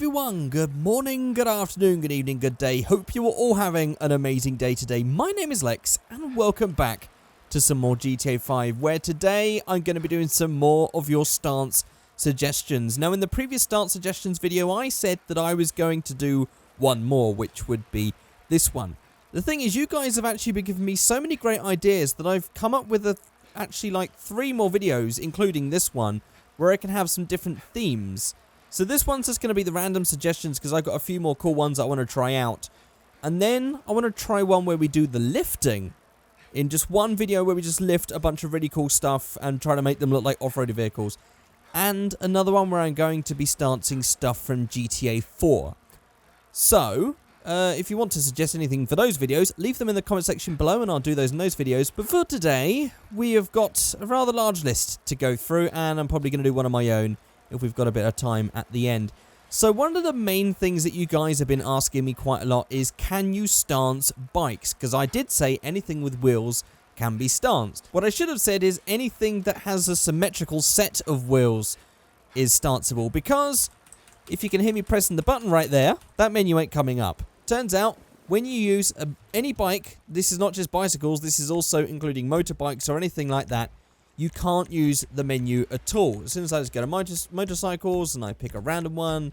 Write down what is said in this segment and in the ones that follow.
everyone, good morning, good afternoon, good evening, good day. Hope you are all having an amazing day today. My name is Lex and welcome back to some more GTA 5, where today I'm going to be doing some more of your stance suggestions. Now in the previous stance suggestions video I said that I was going to do one more, which would be this one. The thing is, you guys have actually been giving me so many great ideas that I've come up with actually like 3 more videos, including this one, where I can have some different themes. So this one's just going to be the random suggestions because I've got a few more cool ones I want to try out. And then I want to try one where we do the lifting. In just one video where we just lift a bunch of really cool stuff and try to make them look like off-road vehicles. And another one where I'm going to be stancing stuff from GTA 4. So, if you want to suggest anything for those videos, leave them in the comment section below and I'll do those in those videos. But for today, we have got a rather large list to go through and I'm probably going to do one of my own if we've got a bit of time at the end. So one of the main things that you guys have been asking me quite a lot is, can you stance bikes? Because I did say anything with wheels can be stanced. What I should have said is anything that has a symmetrical set of wheels is stanceable, because if you can hear me pressing the button right there, that menu ain't coming up. Turns out, when you use any bike, this is not just bicycles, this is also including motorbikes or anything like that, you can't use the menu at all. As soon as I just go to motorcycles and I pick a random one,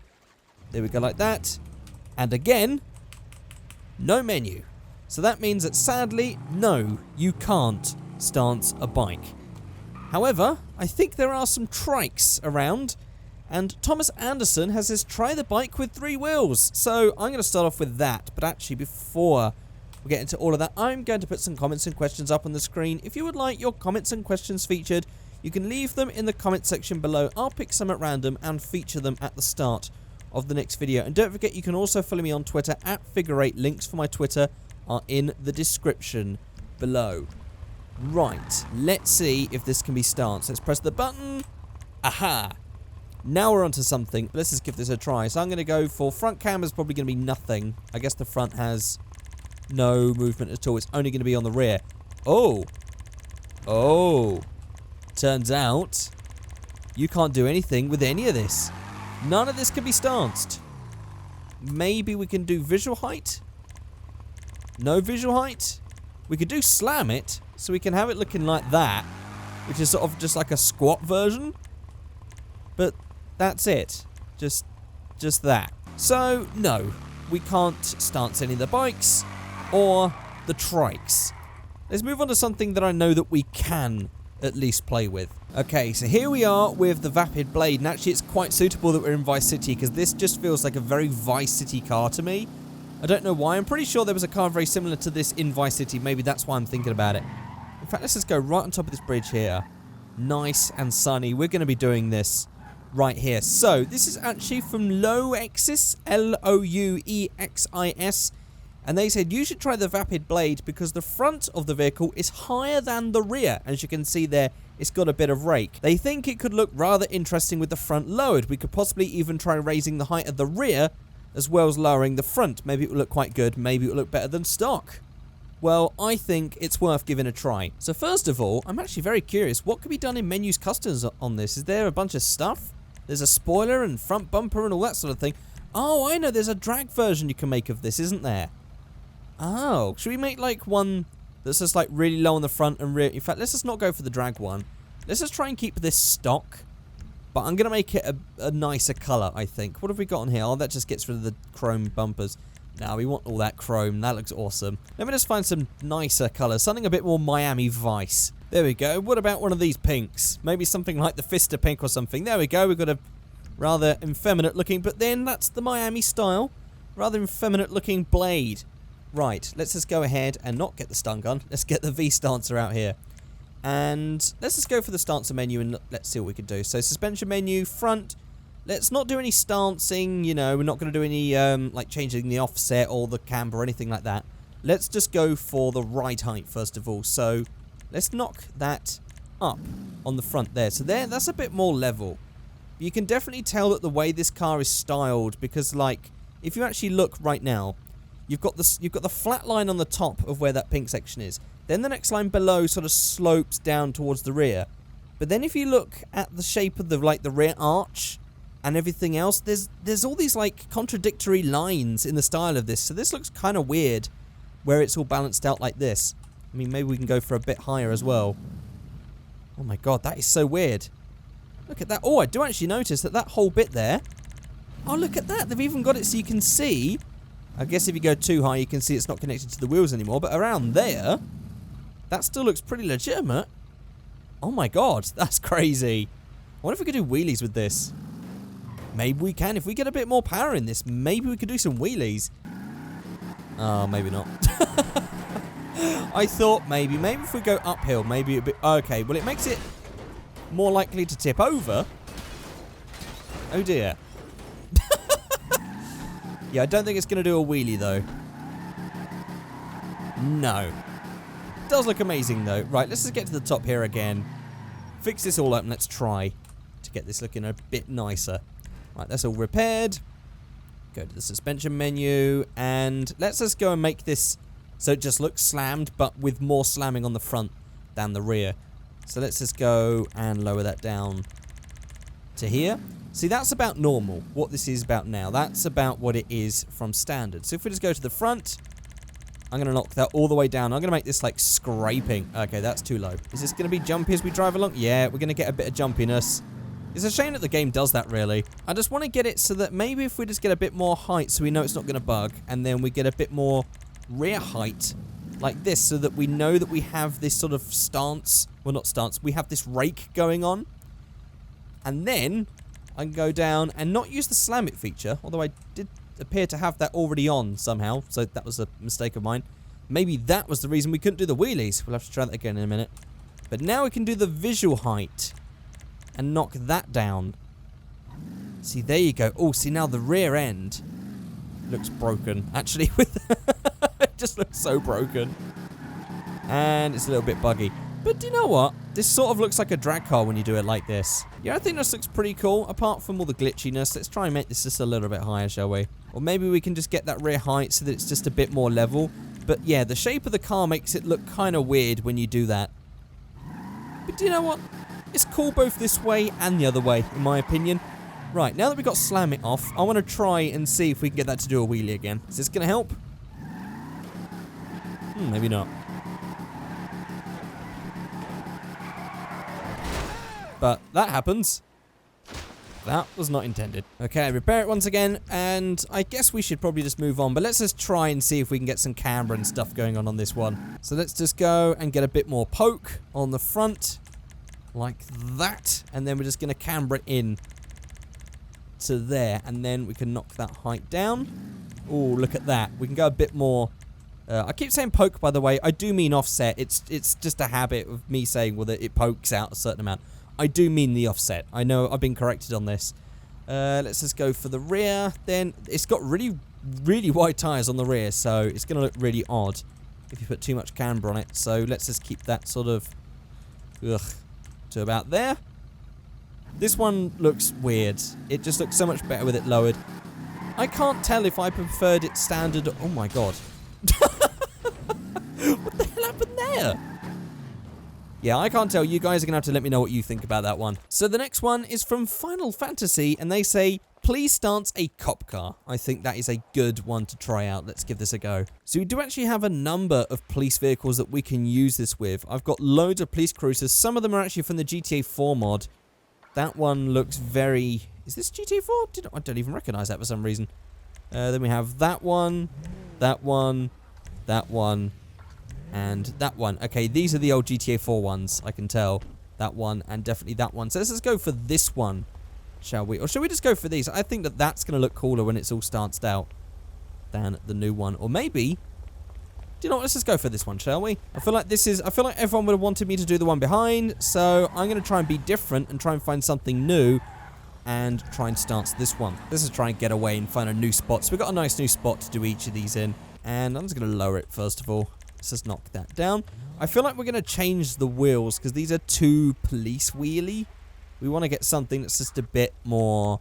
there we go like that. And again, no menu. So that means that sadly, no, you can't stance a bike. However, I think there are some trikes around, and Thomas Anderson has this try the bike with 3 wheels. So I'm going to start off with that, but actually before we get into all of that, I'm going to put some comments and questions up on the screen. If you would like your comments and questions featured, you can leave them in the comment section below. I'll pick some at random and feature them at the start of the next video. And don't forget, you can also follow me on Twitter at Figureight. Links for my Twitter are in the description below. Right, let's see if this can be stanced. Let's press the button. Aha! Now we're onto something. Let's just give this a try. So I'm going to go for front camera's probably going to be nothing. I guess the front has no movement at all. It's only going to be on the rear. Oh. Oh. Turns out you can't do anything with any of this. None of this can be stanced. Maybe we can do visual height? No visual height? We could do slam it, so we can have it looking like that, which is sort of just like a squat version. But that's it. Just that. So, no. We can't stance any of the bikes or the trikes. Let's move on to something that I know that we can at least play with. Okay, so here we are with the Vapid Blade, and actually it's quite suitable that we're in Vice City, because this just feels like a very Vice City car to me. I don't know why. I'm pretty sure there was a car very similar to this in Vice City. Maybe that's why I'm thinking about it. In fact, let's just go right on top of this bridge here. Nice and sunny. We're going to be doing this right here. So, this is actually from Louexis, Louexis. And they said you should try the Vapid Blade because the front of the vehicle is higher than the rear. As you can see there, it's got a bit of rake. They think it could look rather interesting with the front lowered. We could possibly even try raising the height of the rear as well as lowering the front. Maybe it would look quite good. Maybe it would look better than stock. Well, I think it's worth giving a try. So first of all, I'm actually very curious. What could be done in menus customs on this? Is there a bunch of stuff? There's a spoiler and front bumper and all that sort of thing. Oh, I know. There's a drag version you can make of this, isn't there? Oh, should we make like one that's just like really low on the front and rear? In fact, let's just not go for the drag one. Let's just try and keep this stock. But I'm going to make it a nicer colour, I think. What have we got on here? Oh, that just gets rid of the chrome bumpers. Now we want all that chrome. That looks awesome. Let me just find some nicer colours. Something a bit more Miami Vice. There we go. What about one of these pinks? Maybe something like the Fister pink or something. There we go. We've got a rather effeminate looking, but then that's the Miami style. Rather effeminate looking blade. Right, let's just go ahead and not get the stun gun. Let's get the V-Stancer out here. And let's just go for the stancer menu and let's see what we can do. So suspension menu, front. Let's not do any stancing, you know. We're not going to do any, like changing the offset or the camber or anything like that. Let's just go for the ride height first of all. So let's knock that up on the front there. So there, that's a bit more level. You can definitely tell that the way this car is styled, because like, if you actually look right now, You've got the flat line on the top of where that pink section is. Then the next line below sort of slopes down towards the rear. But then if you look at the shape of the rear arch and everything else, there's all these like contradictory lines in the style of this. So this looks kind of weird where it's all balanced out like this. I mean, maybe we can go for a bit higher as well. Oh my god, that is so weird. Look at that. Oh, I do actually notice that whole bit there. Oh, look at that. They've even got it so you can see. I guess if you go too high, you can see it's not connected to the wheels anymore. But around there, that still looks pretty legitimate. Oh my god, that's crazy. I wonder if we could do wheelies with this. Maybe we can. If we get a bit more power in this, maybe we could do some wheelies. Oh, maybe not. I thought maybe if we go uphill, maybe a bit... Okay, well, it makes it more likely to tip over. Oh, dear. Yeah, I don't think it's going to do a wheelie, though. No. It does look amazing, though. Right, let's just get to the top here again. Fix this all up and let's try to get this looking a bit nicer. Right, that's all repaired. Go to the suspension menu. And let's just go and make this so it just looks slammed, but with more slamming on the front than the rear. So let's just go and lower that down to here. See, that's about normal, what this is about now. That's about what it is from standard. So if we just go to the front, I'm going to knock that all the way down. I'm going to make this like scraping. Okay, that's too low. Is this going to be jumpy as we drive along? Yeah, we're going to get a bit of jumpiness. It's a shame that the game does that, really. I just want to get it so that maybe if we just get a bit more height so we know it's not going to bug, and then we get a bit more rear height like this so that we know that we have this sort of stance. Well, not stance. We have this rake going on. And then I can go down and not use the slam it feature, although I did appear to have that already on somehow, so that was a mistake of mine. Maybe that was the reason we couldn't do the wheelies. We'll have to try that again in a minute. But now we can do the visual height and knock that down. See, there you go. Oh, see, now the rear end looks broken. Actually, with it just looks so broken. And it's a little bit buggy. But do you know what? This sort of looks like a drag car when you do it like this. Yeah, I think this looks pretty cool, apart from all the glitchiness. Let's try and make this just a little bit higher, shall we? Or maybe we can just get that rear height so that it's just a bit more level. But yeah, the shape of the car makes it look kind of weird when you do that. But do you know what? It's cool both this way and the other way, in my opinion. Right, now that we've got slam it off, I want to try and see if we can get that to do a wheelie again. Is this going to help? Maybe not. But that happens. That was not intended. Okay, repair it once again, and I guess we should probably just move on, but let's just try and see if we can get some camber and stuff going on this one. So let's just go and get a bit more poke on the front, like that, and then we're just going to camber it in to there, and then we can knock that height down. Oh, look at that. We can go a bit more. I keep saying poke, by the way. I do mean offset. It's just a habit of me saying, well, that it pokes out a certain amount. I do mean the offset. I know I've been corrected on this. Let's just go for the rear. Then it's got really, really wide tyres on the rear, so it's going to look really odd if you put too much camber on it. So let's just keep that sort of to about there. This one looks weird. It just looks so much better with it lowered. I can't tell if I preferred it standard. Oh my god. What the hell happened there? Yeah, I can't tell. You guys are going to have to let me know what you think about that one. So the next one is from Final Fantasy, and they say, please stance a cop car. I think that is a good one to try out. Let's give this a go. So we do actually have a number of police vehicles that we can use this with. I've got loads of police cruisers. Some of them are actually from the GTA 4 mod. That one looks very... Is this GTA 4? I don't even recognize that for some reason. Then we have that one, that one, that one, and that one. Okay, these are the old GTA 4 ones, I can tell. That one, and definitely that one. So let's just go for this one, shall we? Or shall we just go for these? I think that that's going to look cooler when it's all stanced out than the new one. Or maybe... Do you know what? Let's just go for this one, shall we? I feel like everyone would have wanted me to do the one behind, so I'm going to try and be different and try and find something new and try and stance this one. Let's just try and get away and find a new spot. So we've got a nice new spot to do each of these in, and I'm just going to lower it first of all. Let's just knock that down. I feel like we're going to change the wheels because these are too police wheelie. We want to get something that's just a bit more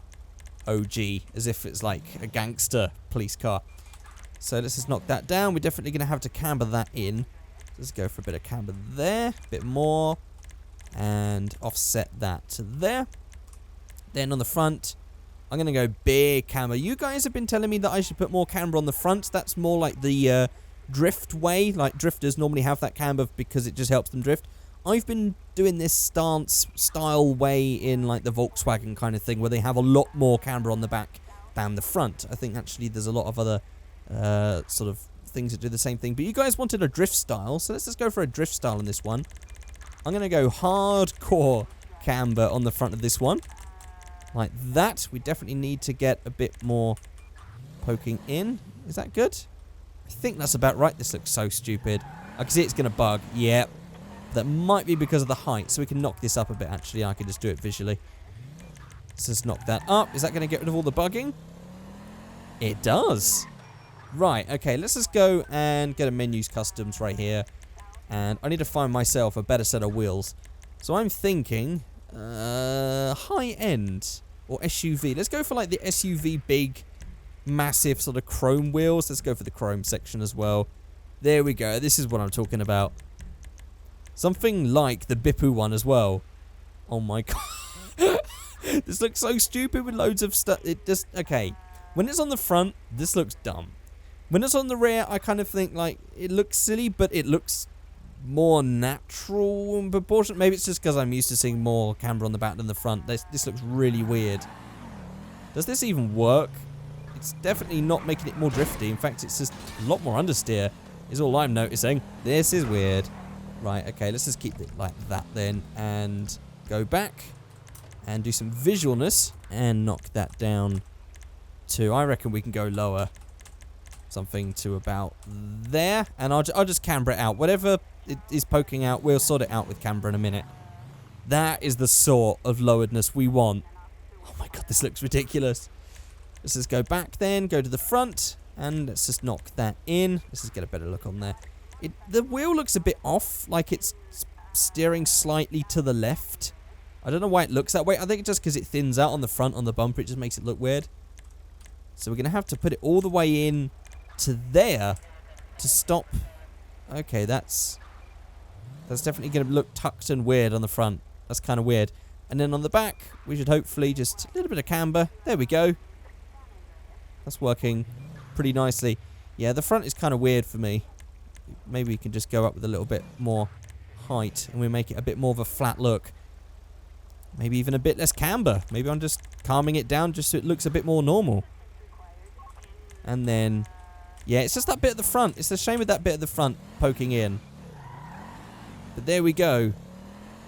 OG, as if it's like a gangster police car. So let's just knock that down. We're definitely going to have to camber that in. Let's go for a bit of camber there. A bit more. And offset that to there. Then on the front, I'm going to go big camber. You guys have been telling me that I should put more camber on the front. That's more like the drift way. Like drifters normally have that camber because it just helps them drift. I've been doing this stance style way in like the Volkswagen kind of thing where they have a lot more camber on the back than the front. I think actually there's a lot of other sort of things that do the same thing. But you guys wanted a drift style, so let's just go for a drift style on this one. I'm going to go hardcore camber on the front of this one. Like that. We definitely need to get a bit more poking in. Is that good? I think that's about right. This looks so stupid. I can see it's going to bug. Yep. That might be because of the height, so we can knock this up a bit, actually. I can just do it visually. Let's just knock that up. Is that going to get rid of all the bugging? It does. Right, okay, let's just go and get a menus customs right here. And I need to find myself a better set of wheels. So I'm thinking high-end or SUV. Let's go for like the SUV big, massive sort of chrome wheels. Let's go for the chrome section as well. There we go. This is what I'm talking about. Something like the Bipu one as well. Oh my god. This looks so stupid with loads of stuff. It just, okay. When it's on the front, this looks dumb. When it's on the rear, I kind of think like it looks silly, but it looks more natural in proportion. Maybe it's just because I'm used to seeing more camber on the back than the front. This looks really weird. Does this even work? It's definitely not making it more drifty. In fact, it's just a lot more understeer is all I'm noticing. This is weird. Right, okay, let's just keep it like that then and go back and do some visualness and knock that down to, I reckon we can go lower. Something to about there, and I'll just camber it out. Whatever it is poking out, we'll sort it out with camber in a minute. That is the sort of loweredness we want. Oh my god, this looks ridiculous. Let's just go back then, go to the front, and let's just knock that in. Let's just get a better look on there. The wheel looks a bit off, like it's steering slightly to the left. I don't know why it looks that way. I think it's just because it thins out on the front on the bumper. It just makes it look weird. So we're going to have to put it all the way in to there to stop. Okay, that's definitely going to look tucked and weird on the front. That's kind of weird. And then on the back, we should hopefully just a little bit of camber. There we go. That's working pretty nicely. Yeah, the front is kind of weird for me. Maybe we can just go up with a little bit more height and we make it a bit more of a flat look. Maybe even a bit less camber. Maybe I'm just calming it down just so it looks a bit more normal. And then, yeah, it's just that bit at the front. It's a shame with that bit at the front poking in. But there we go.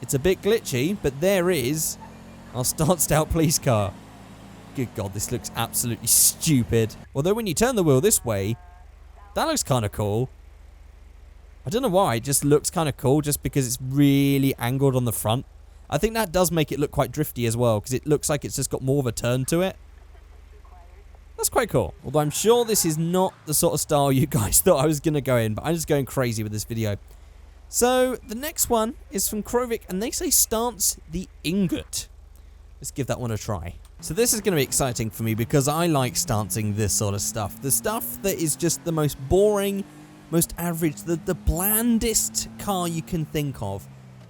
It's a bit glitchy, but there is our start-stout police car. Good God, this looks absolutely stupid. Although when you turn the wheel this way, that looks kind of cool. I don't know why, it just looks kind of cool just because it's really angled on the front. I think that does make it look quite drifty as well, because it looks like it's just got more of a turn to it. That's quite cool. Although I'm sure this is not the sort of style you guys thought I was going to go in, but I'm just going crazy with this video. So, the next one is from Krovic, and they say stance the ingot. Let's give that one a try. So this is going to be exciting for me because I like stancing this sort of stuff. The stuff that is just the most boring, most average, the blandest car you can think of.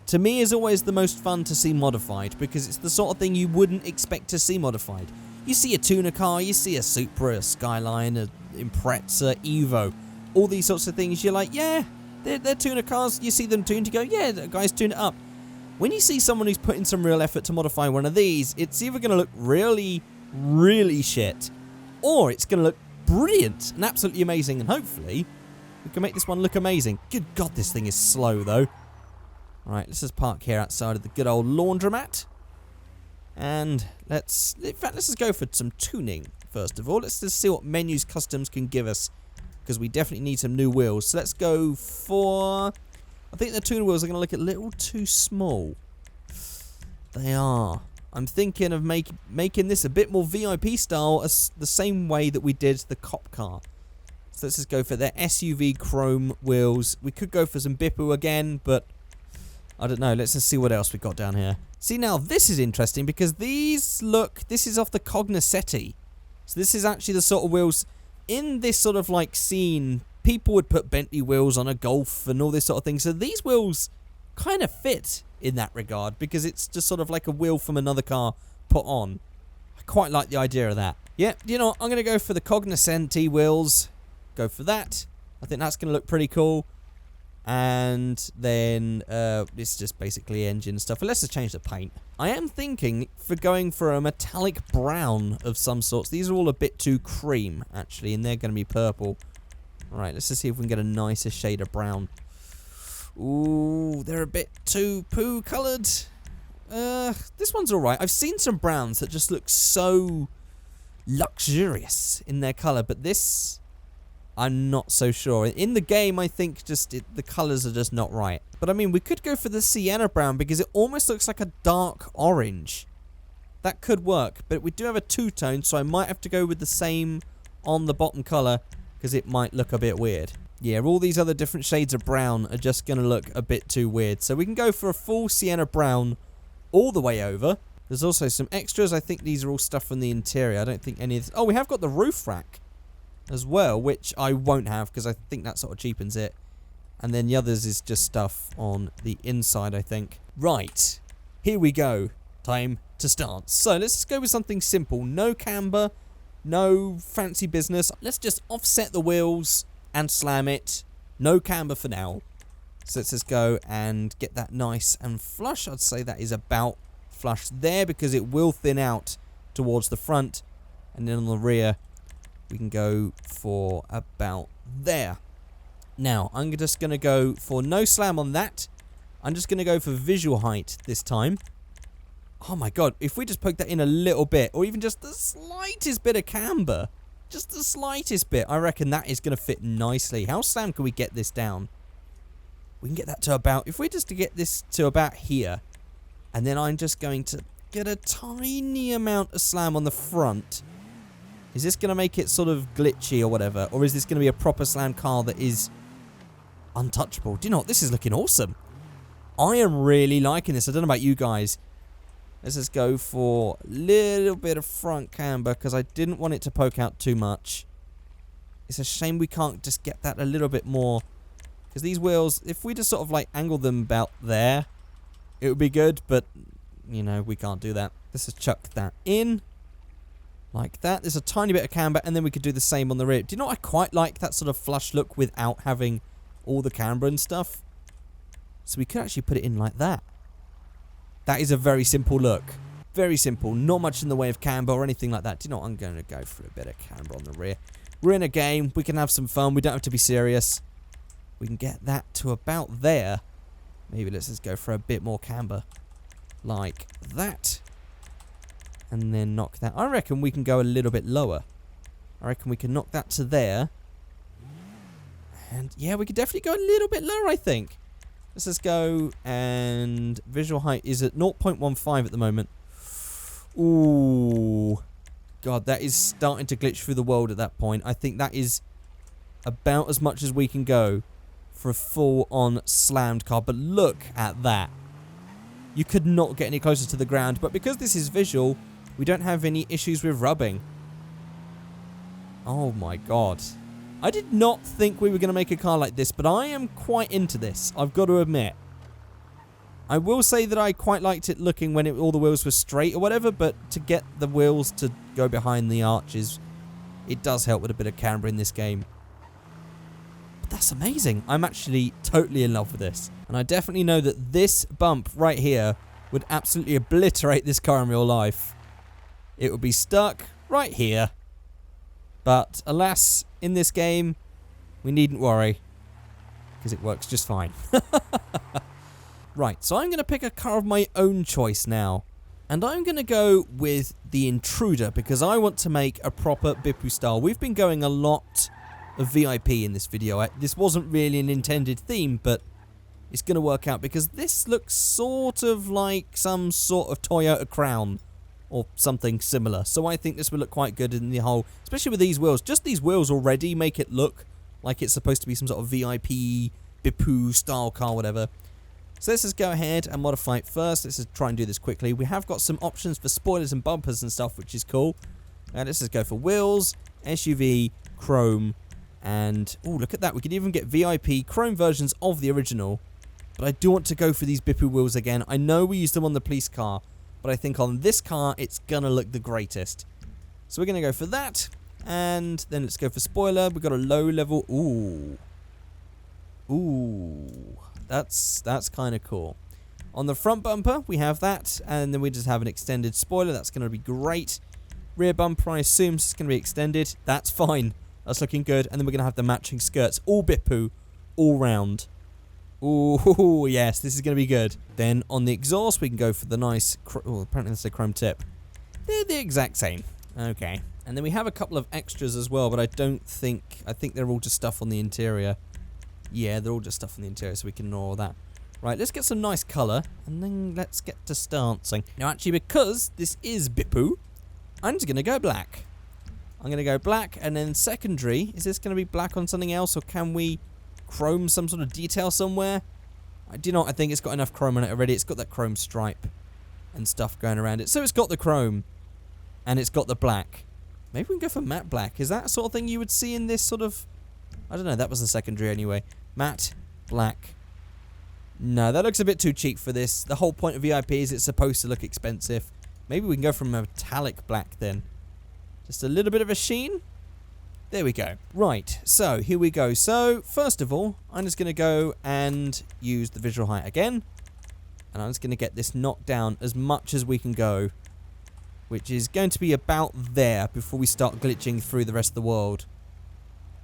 To me is always the most fun to see modified because it's the sort of thing you wouldn't expect to see modified. You see a tuner car, you see a Supra, a Skyline, a Impreza, Evo, all these sorts of things, you're like, yeah, they're tuner cars. You see them tuned, you go, yeah, the guys tune it up. When you see someone who's put in some real effort to modify one of these, it's either going to look really, really shit, or it's going to look brilliant and absolutely amazing, and hopefully we can make this one look amazing. Good God, this thing is slow, though. Right, let's just park here outside of the good old laundromat. And let's just go for some tuning, first of all. Let's just see what menus customs can give us, because we definitely need some new wheels. So let's go for... I think the tuner wheels are going to look a little too small. They are. I'm thinking of making this a bit more VIP style, as the same way that we did the cop car. So let's just go for their SUV chrome wheels. We could go for some Bipu again, but I don't know. Let's just see what else we got down here. See, now this is interesting because these look... This is off the Cognoscenti. So this is actually the sort of wheels... In this sort of like scene, people would put Bentley wheels on a Golf and all this sort of thing. So these wheels kind of fit in that regard because it's just sort of like a wheel from another car put on. I quite like the idea of that. Yeah, you know what? I'm going to go for the Cognoscenti wheels. Go for that. I think that's going to look pretty cool. And then it's just basically engine stuff. But let's just change the paint. I am thinking for going for a metallic brown of some sorts. These are all a bit too cream, actually, and they're going to be purple. All right, let's just see if we can get a nicer shade of brown. Ooh, they're a bit too poo coloured. This one's all right. I've seen some browns that just look so luxurious in their colour, but this, I'm not so sure. In the game, I think just the colours are just not right. But I mean, we could go for the sienna brown because it almost looks like a dark orange. That could work, but we do have a two-tone, so I might have to go with the same on the bottom colour because it might look a bit weird. Yeah, all these other different shades of brown are just going to look a bit too weird. So we can go for a full sienna brown all the way over. There's also some extras. I think these are all stuff from the interior. I don't think any of this... Oh, we have got the roof rack as well, which I won't have because I think that sort of cheapens it. And then the others is just stuff on the inside, I think. Right, here we go. Time to start. So let's just go with something simple. No camber, no fancy business. Let's just offset the wheels and slam it. No camber for now. So let's just go and get that nice and flush. I'd say that is about flush there because it will thin out towards the front. And then on the rear, we can go for about there. Now, I'm just going to go for no slam on that. I'm just going to go for visual height this time. Oh my god, if we just poke that in a little bit, or even just the slightest bit of camber, just the slightest bit, I reckon that is going to fit nicely. How slam can we get this down? We can get that to about, if we just to get this to about here, and then I'm just going to get a tiny amount of slam on the front. Is this going to make it sort of glitchy or whatever? Or is this going to be a proper slam car that is untouchable? Do you know what? This is looking awesome. I am really liking this. I don't know about you guys. Let's just go for a little bit of front camber because I didn't want it to poke out too much. It's a shame we can't just get that a little bit more. Because these wheels, if we just sort of like angle them about there, it would be good. But, you know, we can't do that. Let's just chuck that in. Like that. There's a tiny bit of camber, and then we could do the same on the rear. Do you know what? I quite like that sort of flush look without having all the camber and stuff. So we could actually put it in like that. That is a very simple look. Very simple. Not much in the way of camber or anything like that. Do you know what? I'm going to go for a bit of camber on the rear. We're in a game. We can have some fun. We don't have to be serious. We can get that to about there. Maybe let's just go for a bit more camber. Like that. And then knock that. I reckon we can go a little bit lower. I reckon we can knock that to there. And yeah, we could definitely go a little bit lower, I think. Let's just go, and visual height is at 0.15 at the moment. Ooh. God, that is starting to glitch through the world at that point. I think that is about as much as we can go for a full-on slammed car. But look at that. You could not get any closer to the ground. But because this is visual, we don't have any issues with rubbing. Oh my god. I did not think we were going to make a car like this, but I am quite into this, I've got to admit. I will say that I quite liked it looking when all the wheels were straight or whatever, but to get the wheels to go behind the arches, it does help with a bit of camber in this game. But that's amazing. I'm actually totally in love with this. And I definitely know that this bump right here would absolutely obliterate this car in real life. It would be stuck right here. But alas, in this game, we needn't worry, because it works just fine. Right, so I'm going to pick a car of my own choice now. And I'm going to go with the Intruder, because I want to make a proper Bipu style. We've been going a lot of VIP in this video. This wasn't really an intended theme, but it's going to work out, because this looks sort of like some sort of Toyota Crown. Or something similar. So I think this will look quite good in the whole, especially with these wheels. Just these wheels already make it look like it's supposed to be some sort of VIP, Bipu style car, whatever. So let's just go ahead and modify it first. Let's just try and do this quickly. We have got some options for spoilers and bumpers and stuff, which is cool. Let's just go for wheels, SUV, chrome, and oh, look at that. We could even get VIP chrome versions of the original. But I do want to go for these Bipu wheels again. I know we used them on the police car, but I think on this car, it's going to look the greatest. So we're going to go for that. And then let's go for spoiler. We've got a low level. Ooh. Ooh. That's kind of cool. On the front bumper, we have that. And then we just have an extended spoiler. That's going to be great. Rear bumper, I assume, is going to be extended. That's fine. That's looking good. And then we're going to have the matching skirts. All Bippu. All round. Ooh, yes. This is going to be good. Then on the exhaust, we can go for the nice... Oh, apparently that's a chrome tip. They're the exact same. Okay. And then we have a couple of extras as well, but I think they're all just stuff on the interior. Yeah, they're all just stuff on the interior, so we can ignore all that. Right, let's get some nice colour, and then let's get to starting. Now, actually, because this is Bippu, I'm just going to go black. I'm going to go black, and then secondary, is this going to be black on something else, or can we chrome some sort of detail somewhere? Do you know what? I think it's got enough chrome on it already. It's got that chrome stripe and stuff going around it. So it's got the chrome, and it's got the black. Maybe we can go for matte black. Is that the sort of thing you would see in this sort of... I don't know. That was the secondary anyway. Matte black. No, that looks a bit too cheap for this. The whole point of VIP is it's supposed to look expensive. Maybe we can go for a metallic black then. Just a little bit of a sheen. There we go. Right, so here we go. So, first of all, I'm just going to go and use the visual height again. And I'm just going to get this knocked down as much as we can go. Which is going to be about there before we start glitching through the rest of the world.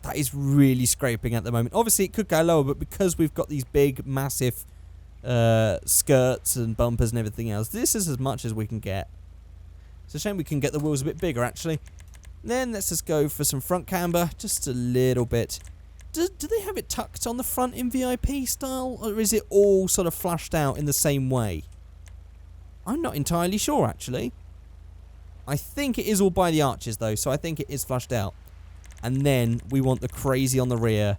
That is really scraping at the moment. Obviously, it could go lower, but because we've got these big, massive skirts and bumpers and everything else, this is as much as we can get. It's a shame we can get the wheels a bit bigger, actually. Then let's just go for some front camber, just a little bit. Do they have it tucked on the front in VIP style, or is it all sort of flushed out in the same way? I'm not entirely sure, actually. I think it is all by the arches, though, so I think it is flushed out. And then we want the crazy on the rear,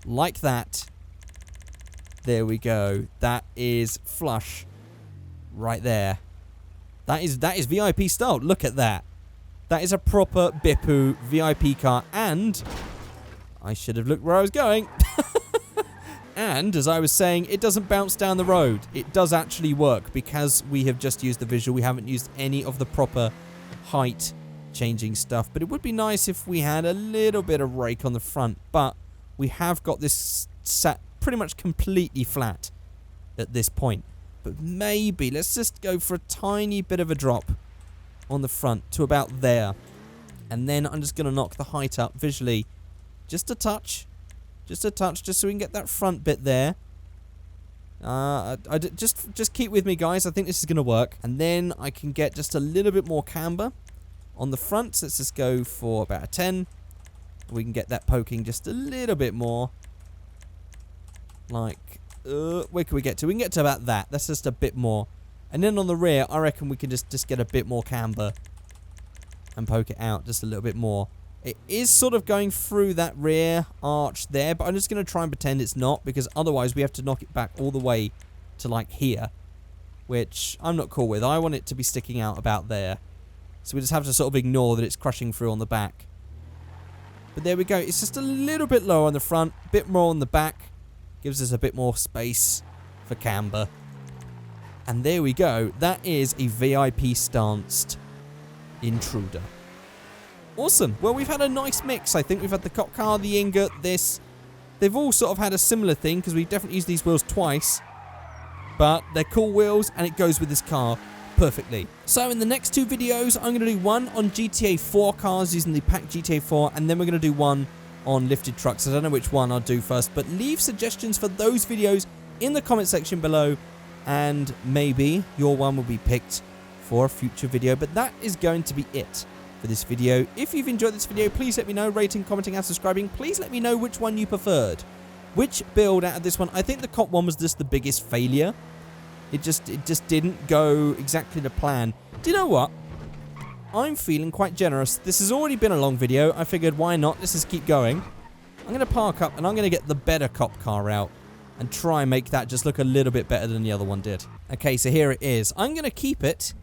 like that. There we go. That is flush right there. That is VIP style. Look at that. That is a proper Bippu VIP car. And I should have looked where I was going. And as I was saying, it doesn't bounce down the road. It does actually work because we have just used the visual. We haven't used any of the proper height changing stuff. But it would be nice if we had a little bit of rake on the front. But we have got this sat pretty much completely flat at this point. But maybe let's just go for a tiny bit of a drop on the front to about there. And then I'm just going to knock the height up visually. Just a touch. Just a touch, just so we can get that front bit there. Just keep with me, guys. I think this is going to work. And then I can get just a little bit more camber on the front. So let's just go for about a 10. We can get that poking just a little bit more. Like, where can we get to? We can get to about that. That's just a bit more. And then on the rear, I reckon we can just get a bit more camber and poke it out just a little bit more. It is sort of going through that rear arch there, but I'm just going to try and pretend it's not, because otherwise we have to knock it back all the way to like here, which I'm not cool with. I want it to be sticking out about there. So we just have to sort of ignore that it's crushing through on the back. But there we go. It's just a little bit lower on the front, a bit more on the back. Gives us a bit more space for camber. And there we go. That is a VIP stanced intruder. Awesome. Well, we've had a nice mix. I think we've had the cop car, the ingot, this. They've all sort of had a similar thing because we've definitely used these wheels twice. But they're cool wheels and it goes with this car perfectly. So in the next two videos, I'm going to do one on GTA 4 cars using the packed GTA 4, and then we're going to do one on lifted trucks. I don't know which one I'll do first, but leave suggestions for those videos in the comment section below, and maybe your one will be picked for a future video. But that is going to be it for this video. If you've enjoyed this video, please let me know, rating, commenting and subscribing. Please let me know which one you preferred. Which build out of this one? I think the cop one was just the biggest failure. It just didn't go exactly to plan. Do you know what? I'm feeling quite generous. This has already been a long video. I figured, why not? Let's just keep going. I'm going to park up and I'm going to get the better cop car out and try and make that just look a little bit better than the other one did. Okay, so here it is. I'm going to keep it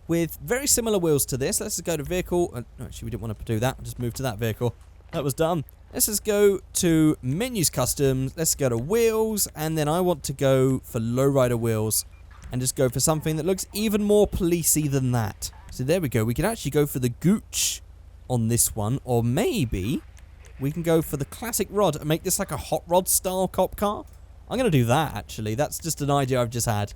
with very similar wheels to this. Let's just go to vehicle. No, actually, we didn't want to do that. I'll just move to that vehicle. That was done. Let's just go to menus, customs. Let's go to wheels. And then I want to go for lowrider wheels and just go for something that looks even more policey than that. So there we go. We can actually go for the gooch on this one, or maybe we can go for the classic rod and make this like a hot rod style cop car. I'm going to do that, actually. That's just an idea I've just had.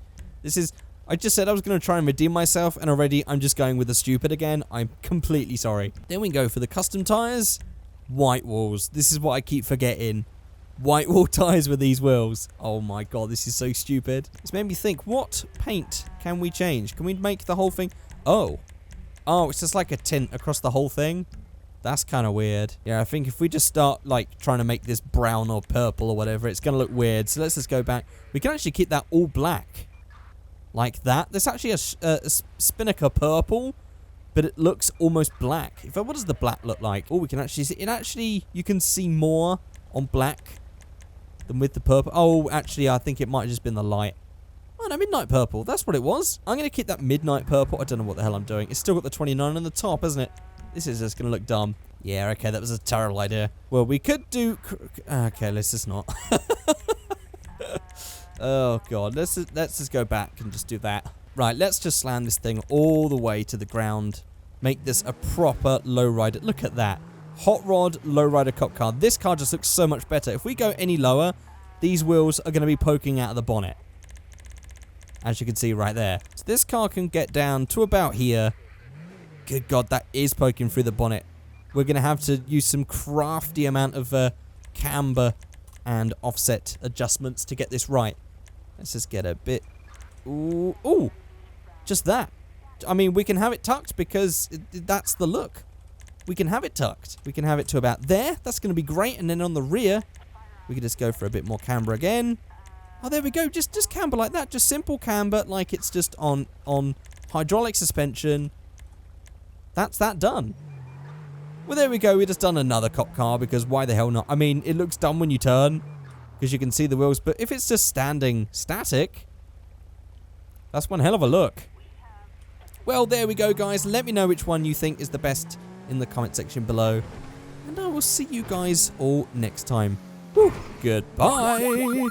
I just said I was going to try and redeem myself, and already I'm just going with the stupid again. I'm completely sorry. Then we go for the custom tires. White walls. This is what I keep forgetting. White wall tires with these wheels. Oh my god, this is so stupid. It's made me think, what paint can we change? Can we make the whole thing... Oh, it's just like a tint across the whole thing. That's kind of weird. Yeah, I think if we just start, like, trying to make this brown or purple or whatever, it's going to look weird. So let's just go back. We can actually keep that all black. Like that. There's actually a Spinnaker purple, but it looks almost black. What does the black look like? Oh, we can actually see... It actually... You can see more on black than with the purple. Oh, actually, I think it might have just been the light. Oh, no, midnight purple. That's what it was. I'm going to keep that midnight purple. I don't know what the hell I'm doing. It's still got the 29 on the top, isn't it? This is just going to look dumb. Yeah, okay, that was a terrible idea. Well, we could do... Okay, let's just not. Oh, God. Let's just go back and just do that. Right, let's just slam this thing all the way to the ground. Make this a proper lowrider. Look at that. Hot rod lowrider cop car. This car just looks so much better. If we go any lower, these wheels are going to be poking out of the bonnet. As you can see right there. So this car can get down to about here. Good God, that is poking through the bonnet. We're going to have to use some crafty amount of camber and offset adjustments to get this right. Let's just get a bit... Ooh, just that. I mean, we can have it tucked because that's the look. We can have it tucked. We can have it to about there. That's going to be great. And then on the rear, we can just go for a bit more camber again. Oh, there we go. Just camber like that. Just simple camber, like it's just on hydraulic suspension. That's that done. Well, there we go. We just done another cop car because why the hell not? I mean, it looks dumb when you turn because you can see the wheels. But if it's just standing static, that's one hell of a look. Well, there we go, guys. Let me know which one you think is the best in the comment section below. And I will see you guys all next time. Woo, goodbye.